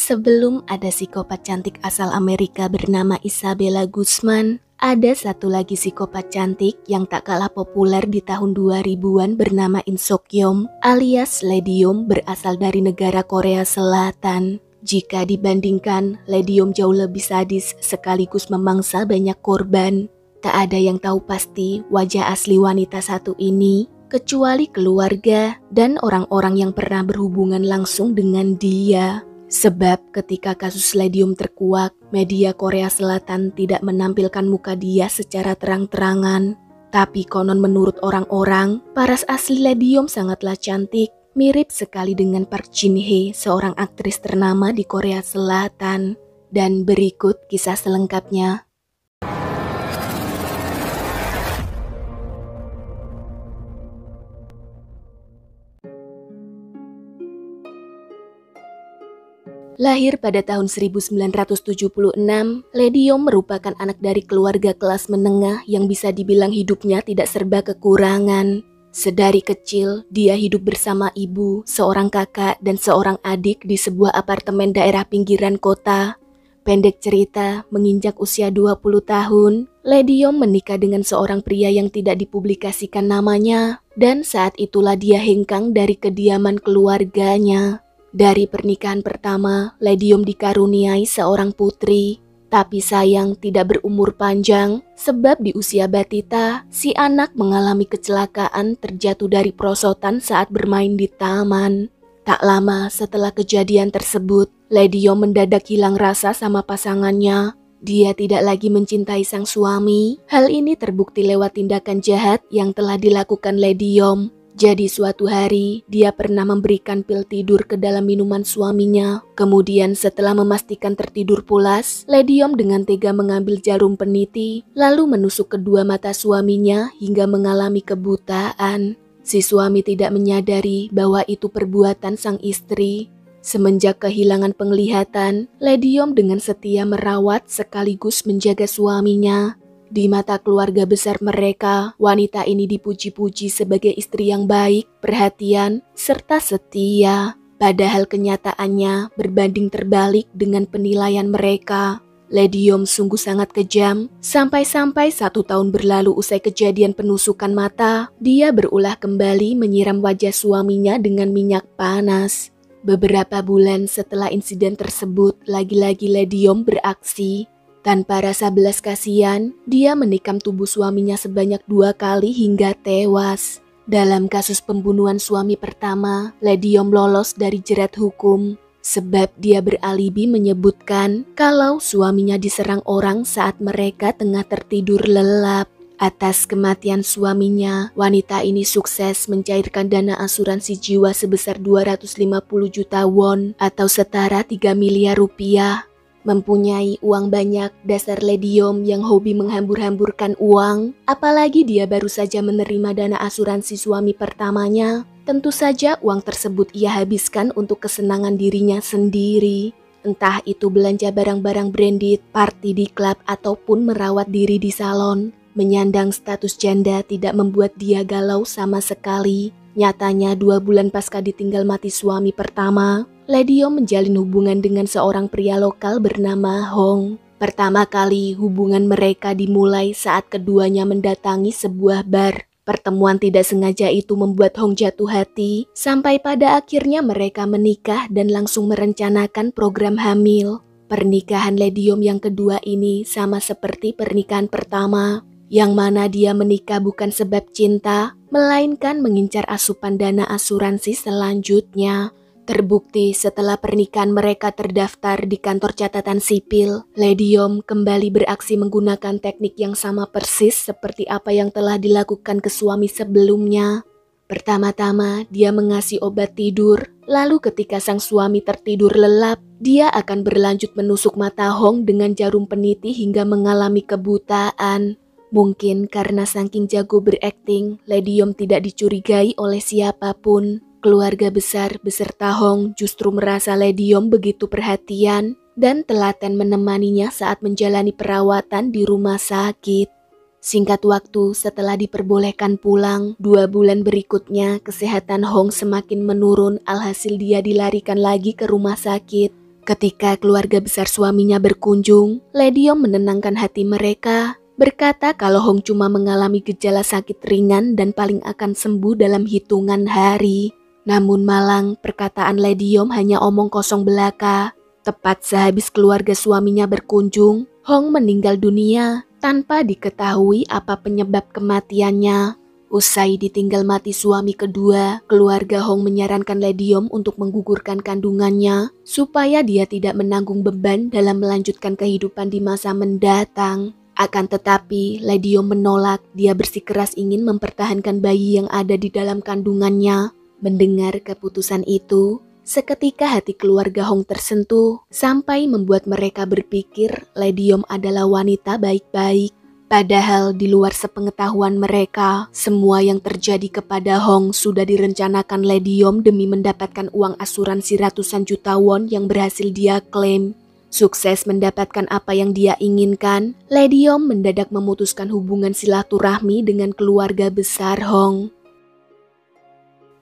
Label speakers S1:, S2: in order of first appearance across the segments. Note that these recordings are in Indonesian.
S1: Sebelum ada psikopat cantik asal Amerika bernama Isabella Guzman, ada satu lagi psikopat cantik yang tak kalah populer di tahun 2000-an bernama In Sok-yeom alias Lee Di-yeom berasal dari negara Korea Selatan. Jika dibandingkan, Lee Di-yeom jauh lebih sadis sekaligus memangsa banyak korban. Tak ada yang tahu pasti wajah asli wanita satu ini, kecuali keluarga dan orang-orang yang pernah berhubungan langsung dengan dia. Sebab ketika kasus Lee Di-yeom terkuak, media Korea Selatan tidak menampilkan muka dia secara terang-terangan. Tapi konon menurut orang-orang, paras asli Lee Di-yeom sangatlah cantik, mirip sekali dengan Park Jin-hye, seorang aktris ternama di Korea Selatan. Dan berikut kisah selengkapnya. Lahir pada tahun 1976, Lee Di-yeom merupakan anak dari keluarga kelas menengah yang bisa dibilang hidupnya tidak serba kekurangan. Sedari kecil, dia hidup bersama ibu, seorang kakak, dan seorang adik di sebuah apartemen daerah pinggiran kota. Pendek cerita, menginjak usia 20 tahun, Lee Di-yeom menikah dengan seorang pria yang tidak dipublikasikan namanya, dan saat itulah dia hengkang dari kediaman keluarganya. Dari pernikahan pertama, Lee Di-yeom dikaruniai seorang putri. Tapi sayang tidak berumur panjang, sebab di usia batita, si anak mengalami kecelakaan terjatuh dari perosotan saat bermain di taman. Tak lama setelah kejadian tersebut, Lee Di-yeom mendadak hilang rasa sama pasangannya. Dia tidak lagi mencintai sang suami. Hal ini terbukti lewat tindakan jahat yang telah dilakukan Lee Di-yeom. Jadi suatu hari, dia pernah memberikan pil tidur ke dalam minuman suaminya. Kemudian setelah memastikan tertidur pulas, Lee Di-yeom dengan tega mengambil jarum peniti, lalu menusuk kedua mata suaminya hingga mengalami kebutaan. Si suami tidak menyadari bahwa itu perbuatan sang istri. Semenjak kehilangan penglihatan, Lee Di-yeom dengan setia merawat sekaligus menjaga suaminya. Di mata keluarga besar mereka, wanita ini dipuji-puji sebagai istri yang baik, perhatian, serta setia. Padahal kenyataannya berbanding terbalik dengan penilaian mereka. Lee Di-yeom sungguh sangat kejam, sampai-sampai 1 tahun berlalu usai kejadian penusukan mata, dia berulah kembali menyiram wajah suaminya dengan minyak panas. Beberapa bulan setelah insiden tersebut, lagi-lagi Lee Di-yeom beraksi. Tanpa rasa belas kasihan, dia menikam tubuh suaminya sebanyak 2 kali hingga tewas. Dalam kasus pembunuhan suami pertama, Lee Di-yeom lolos dari jerat hukum. Sebab dia beralibi menyebutkan kalau suaminya diserang orang saat mereka tengah tertidur lelap. Atas kematian suaminya, wanita ini sukses mencairkan dana asuransi jiwa sebesar 250 juta won atau setara 3 miliar rupiah. Mempunyai uang banyak, dasar Lee Di-yeom yang hobi menghambur-hamburkan uang, apalagi dia baru saja menerima dana asuransi suami pertamanya. Tentu saja uang tersebut ia habiskan untuk kesenangan dirinya sendiri. Entah itu belanja barang-barang branded, party di klub, ataupun merawat diri di salon. Menyandang status janda tidak membuat dia galau sama sekali. Nyatanya 2 bulan pasca ditinggal mati suami pertama, Lee Di-yeom menjalin hubungan dengan seorang pria lokal bernama Hong. Pertama kali hubungan mereka dimulai saat keduanya mendatangi sebuah bar. Pertemuan tidak sengaja itu membuat Hong jatuh hati, sampai pada akhirnya mereka menikah dan langsung merencanakan program hamil. Pernikahan Lee Di-yeom yang kedua ini sama seperti pernikahan pertama, yang mana dia menikah bukan sebab cinta, melainkan mengincar asupan dana asuransi selanjutnya. Terbukti setelah pernikahan mereka terdaftar di kantor catatan sipil, Lee Di-yeom kembali beraksi menggunakan teknik yang sama persis seperti apa yang telah dilakukan ke suami sebelumnya. Pertama-tama, dia mengasih obat tidur, lalu ketika sang suami tertidur lelap, dia akan berlanjut menusuk mata Hong dengan jarum peniti hingga mengalami kebutaan. Mungkin karena saking jago berakting, Lee Di-yeom tidak dicurigai oleh siapapun. Keluarga besar beserta Hong justru merasa Lee Di-yeom begitu perhatian dan telaten menemaninya saat menjalani perawatan di rumah sakit. Singkat waktu setelah diperbolehkan pulang, 2 bulan berikutnya kesehatan Hong semakin menurun, alhasil dia dilarikan lagi ke rumah sakit. Ketika keluarga besar suaminya berkunjung, Lady Yom menenangkan hati mereka, berkata kalau Hong cuma mengalami gejala sakit ringan dan paling akan sembuh dalam hitungan hari. Namun malang, perkataan Lady Yom hanya omong kosong belaka. Tepat sehabis keluarga suaminya berkunjung, Hong meninggal dunia tanpa diketahui apa penyebab kematiannya. Usai ditinggal mati suami kedua, keluarga Hong menyarankan Lady Yom untuk menggugurkan kandungannya supaya dia tidak menanggung beban dalam melanjutkan kehidupan di masa mendatang. Akan tetapi, Lady Yom menolak. Dia bersikeras ingin mempertahankan bayi yang ada di dalam kandungannya. Mendengar keputusan itu, seketika hati keluarga Hong tersentuh sampai membuat mereka berpikir Lady Yom adalah wanita baik-baik. Padahal di luar sepengetahuan mereka, semua yang terjadi kepada Hong sudah direncanakan Lady Yom demi mendapatkan uang asuransi ratusan juta won yang berhasil dia klaim. Sukses mendapatkan apa yang dia inginkan, Lady Yom mendadak memutuskan hubungan silaturahmi dengan keluarga besar Hong.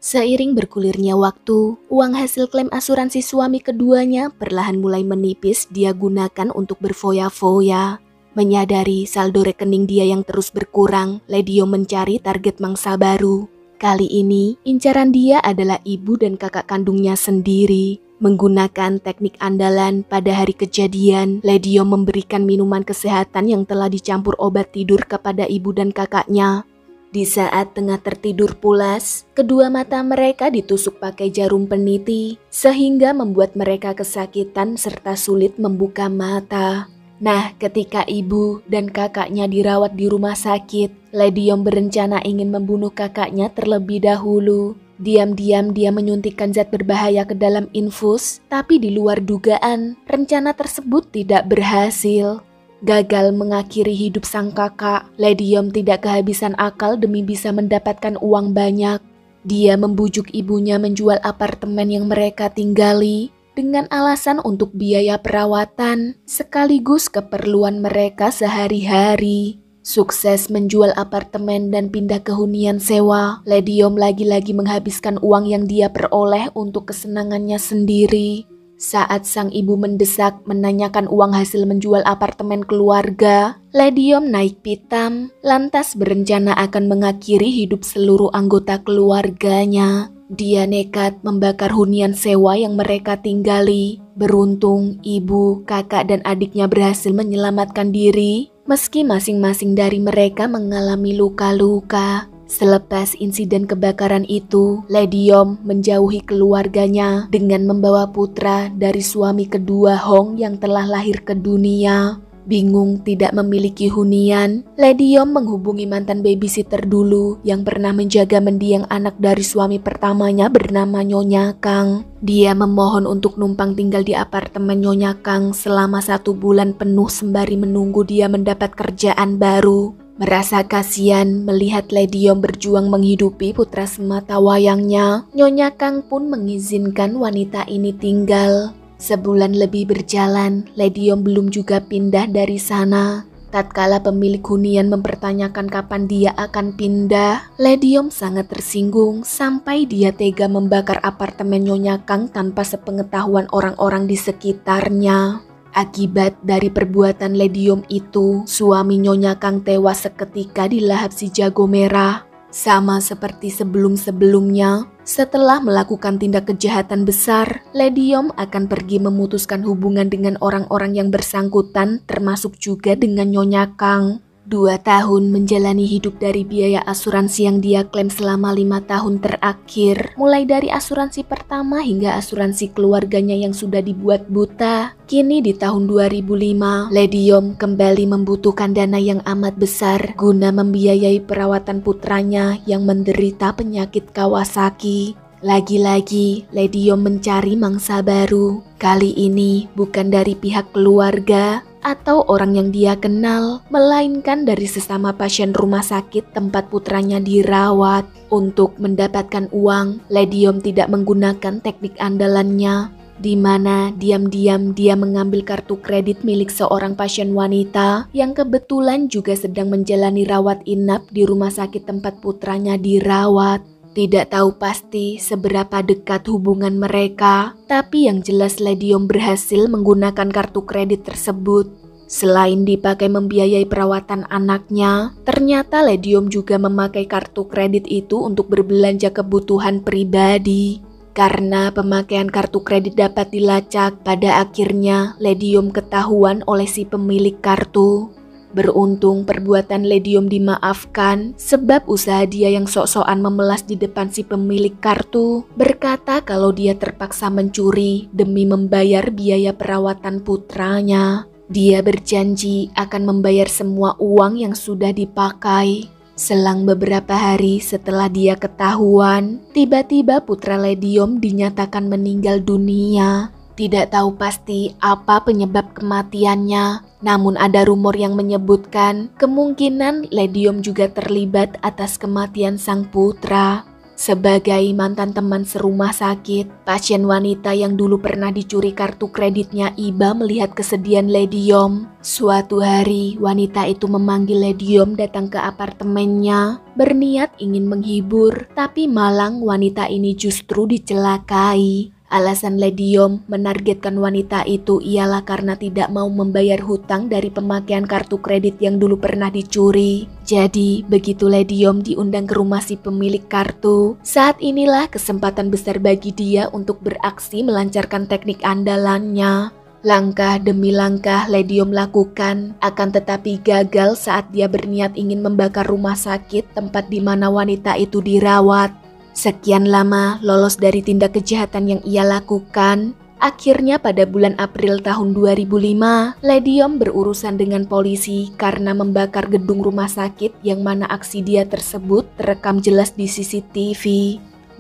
S1: Seiring bergulirnya waktu, uang hasil klaim asuransi suami keduanya perlahan mulai menipis dia gunakan untuk berfoya-foya. Menyadari saldo rekening dia yang terus berkurang, Lady Yom mencari target mangsa baru. Kali ini, incaran dia adalah ibu dan kakak kandungnya sendiri. Menggunakan teknik andalan pada hari kejadian, Lady Yom memberikan minuman kesehatan yang telah dicampur obat tidur kepada ibu dan kakaknya. Di saat tengah tertidur pulas, kedua mata mereka ditusuk pakai jarum peniti, sehingga membuat mereka kesakitan serta sulit membuka mata. Nah, ketika ibu dan kakaknya dirawat di rumah sakit, Lady Yom berencana ingin membunuh kakaknya terlebih dahulu. Diam-diam dia menyuntikkan zat berbahaya ke dalam infus, tapi di luar dugaan, rencana tersebut tidak berhasil. Gagal mengakhiri hidup sang kakak, Lady Yom tidak kehabisan akal demi bisa mendapatkan uang banyak. Dia membujuk ibunya menjual apartemen yang mereka tinggali, dengan alasan untuk biaya perawatan sekaligus keperluan mereka sehari-hari. Sukses menjual apartemen dan pindah ke hunian sewa, Lady Yom lagi-lagi menghabiskan uang yang dia peroleh untuk kesenangannya sendiri. Saat sang ibu mendesak menanyakan uang hasil menjual apartemen keluarga, Lady Yom naik pitam, lantas berencana akan mengakhiri hidup seluruh anggota keluarganya. Dia nekat membakar hunian sewa yang mereka tinggali. Beruntung, ibu, kakak, dan adiknya berhasil menyelamatkan diri, meski masing-masing dari mereka mengalami luka-luka. Selepas insiden kebakaran itu, Lady Yom menjauhi keluarganya dengan membawa putra dari suami kedua Hong yang telah lahir ke dunia. Bingung tidak memiliki hunian, Lady Yom menghubungi mantan babysitter dulu yang pernah menjaga mendiang anak dari suami pertamanya bernama Nyonya Kang. Dia memohon untuk numpang tinggal di apartemen Nyonya Kang selama 1 bulan penuh sembari menunggu dia mendapat kerjaan baru. Merasa kasihan melihat Lady Yom berjuang menghidupi putra semata wayangnya, Nyonya Kang pun mengizinkan wanita ini tinggal. Sebulan lebih berjalan, Lady Yom belum juga pindah dari sana. Tatkala pemilik hunian mempertanyakan kapan dia akan pindah, Lady Yom sangat tersinggung sampai dia tega membakar apartemen Nyonya Kang tanpa sepengetahuan orang-orang di sekitarnya. Akibat dari perbuatan Lady Yom itu, suami Nyonya Kang tewas seketika di lahap si jago merah. Sama seperti sebelum-sebelumnya, setelah melakukan tindak kejahatan besar, Lady Yom akan pergi memutuskan hubungan dengan orang-orang yang bersangkutan, termasuk juga dengan Nyonya Kang. 2 tahun menjalani hidup dari biaya asuransi yang dia klaim selama 5 tahun terakhir, mulai dari asuransi pertama hingga asuransi keluarganya yang sudah dibuat buta. Kini di tahun 2005, Lady Yom kembali membutuhkan dana yang amat besar guna membiayai perawatan putranya yang menderita penyakit Kawasaki. Lagi-lagi, Lady Yom mencari mangsa baru. Kali ini bukan dari pihak keluarga atau orang yang dia kenal, melainkan dari sesama pasien rumah sakit tempat putranya dirawat. Untuk mendapatkan uang, Lady Yom tidak menggunakan teknik andalannya, di mana diam-diam dia mengambil kartu kredit milik seorang pasien wanita yang kebetulan juga sedang menjalani rawat inap di rumah sakit tempat putranya dirawat. Tidak tahu pasti seberapa dekat hubungan mereka, tapi yang jelas Lediom berhasil menggunakan kartu kredit tersebut. Selain dipakai membiayai perawatan anaknya, ternyata Lediom juga memakai kartu kredit itu untuk berbelanja kebutuhan pribadi. Karena pemakaian kartu kredit dapat dilacak, pada akhirnya Lediom ketahuan oleh si pemilik kartu. Beruntung perbuatan Lediom dimaafkan sebab usaha dia yang sok-sokan memelas di depan si pemilik kartu berkata kalau dia terpaksa mencuri demi membayar biaya perawatan putranya. Dia berjanji akan membayar semua uang yang sudah dipakai. Selang beberapa hari setelah dia ketahuan, tiba-tiba putra Lediom dinyatakan meninggal dunia. Tidak tahu pasti apa penyebab kematiannya, namun ada rumor yang menyebutkan kemungkinan Lediom juga terlibat atas kematian sang putra. Sebagai mantan teman serumah sakit, pasien wanita yang dulu pernah dicuri kartu kreditnya iba melihat kesedihan Lediom. Suatu hari, wanita itu memanggil Lediom datang ke apartemennya, berniat ingin menghibur, tapi malang wanita ini justru dicelakai. Alasan Lediom menargetkan wanita itu ialah karena tidak mau membayar hutang dari pemakaian kartu kredit yang dulu pernah dicuri. Jadi, begitu Lediom diundang ke rumah si pemilik kartu, saat inilah kesempatan besar bagi dia untuk beraksi melancarkan teknik andalannya. Langkah demi langkah Lediom lakukan, akan tetapi gagal saat dia berniat ingin membakar rumah sakit tempat di mana wanita itu dirawat. Sekian lama lolos dari tindak kejahatan yang ia lakukan, akhirnya pada bulan April tahun 2005, Lediom berurusan dengan polisi karena membakar gedung rumah sakit yang mana aksi dia tersebut terekam jelas di CCTV.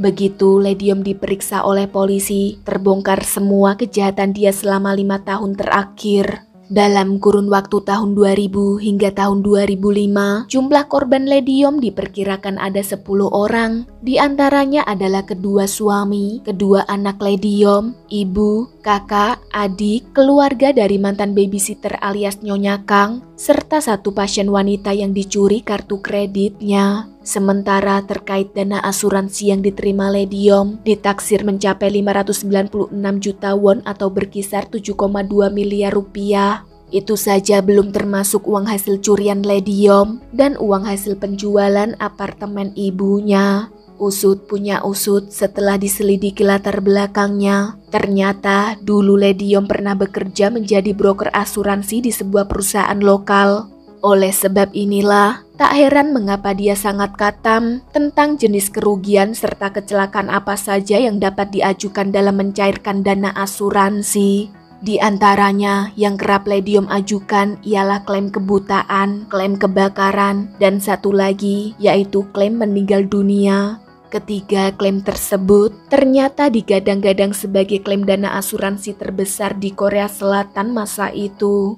S1: Begitu Lediom diperiksa oleh polisi, terbongkar semua kejahatan dia selama 5 tahun terakhir. Dalam kurun waktu tahun 2000 hingga tahun 2005, jumlah korban Lediom diperkirakan ada 10 orang. Di antaranya adalah kedua suami, kedua anak Lediom, ibu, kakak, adik, keluarga dari mantan babysitter alias Nyonya Kang, serta satu pasien wanita yang dicuri kartu kreditnya. Sementara terkait dana asuransi yang diterima Lediom ditaksir mencapai 596 juta won atau berkisar 7,2 miliar rupiah. Itu saja belum termasuk uang hasil curian Lediom dan uang hasil penjualan apartemen ibunya. Usut punya usut setelah diselidiki latar belakangnya. Ternyata dulu Lediom pernah bekerja menjadi broker asuransi di sebuah perusahaan lokal. Oleh sebab inilah, tak heran mengapa dia sangat katam tentang jenis kerugian serta kecelakaan apa saja yang dapat diajukan dalam mencairkan dana asuransi. Di antaranya yang kerap Lediom ajukan ialah klaim kebutaan, klaim kebakaran, dan satu lagi yaitu klaim meninggal dunia. Ketiga klaim tersebut ternyata digadang-gadang sebagai klaim dana asuransi terbesar di Korea Selatan masa itu.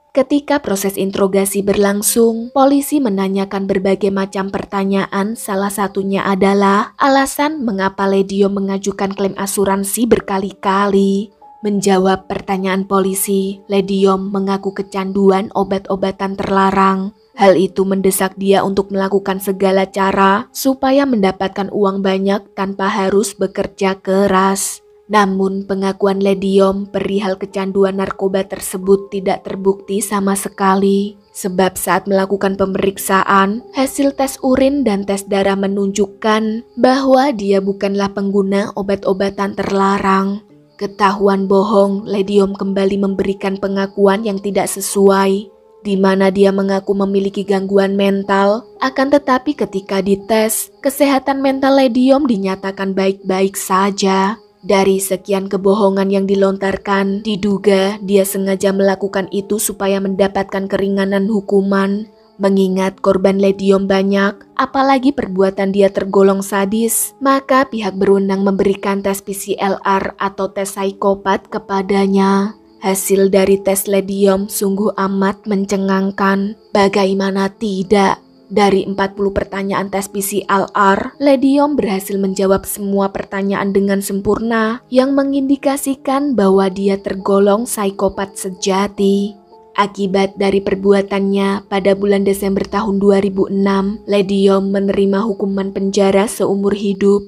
S1: Ketika proses interogasi berlangsung, polisi menanyakan berbagai macam pertanyaan, salah satunya adalah alasan mengapa Lediom mengajukan klaim asuransi berkali-kali. Menjawab pertanyaan polisi, Lediom mengaku kecanduan obat-obatan terlarang. Hal itu mendesak dia untuk melakukan segala cara supaya mendapatkan uang banyak tanpa harus bekerja keras. Namun pengakuan Lediom perihal kecanduan narkoba tersebut tidak terbukti sama sekali. Sebab saat melakukan pemeriksaan, hasil tes urin dan tes darah menunjukkan bahwa dia bukanlah pengguna obat-obatan terlarang. Ketahuan bohong, Lediom kembali memberikan pengakuan yang tidak sesuai, di mana dia mengaku memiliki gangguan mental. Akan tetapi ketika dites, kesehatan mental Lediom dinyatakan baik-baik saja. Dari sekian kebohongan yang dilontarkan, diduga dia sengaja melakukan itu supaya mendapatkan keringanan hukuman. Mengingat korban Lediom banyak, apalagi perbuatan dia tergolong sadis, maka pihak berwenang memberikan tes PCLR atau tes psikopat kepadanya. Hasil dari tes Lediom sungguh amat mencengangkan. Bagaimana tidak? Dari 40 pertanyaan tes PCR, Lady Yom berhasil menjawab semua pertanyaan dengan sempurna yang mengindikasikan bahwa dia tergolong psikopat sejati. Akibat dari perbuatannya, pada bulan Desember tahun 2006, Lady Yom menerima hukuman penjara seumur hidup.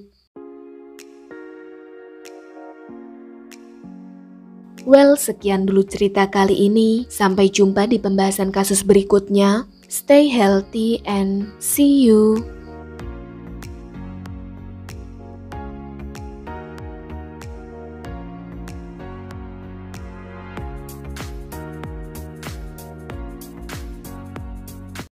S1: Well, sekian dulu cerita kali ini. Sampai jumpa di pembahasan kasus berikutnya. Stay healthy and see you.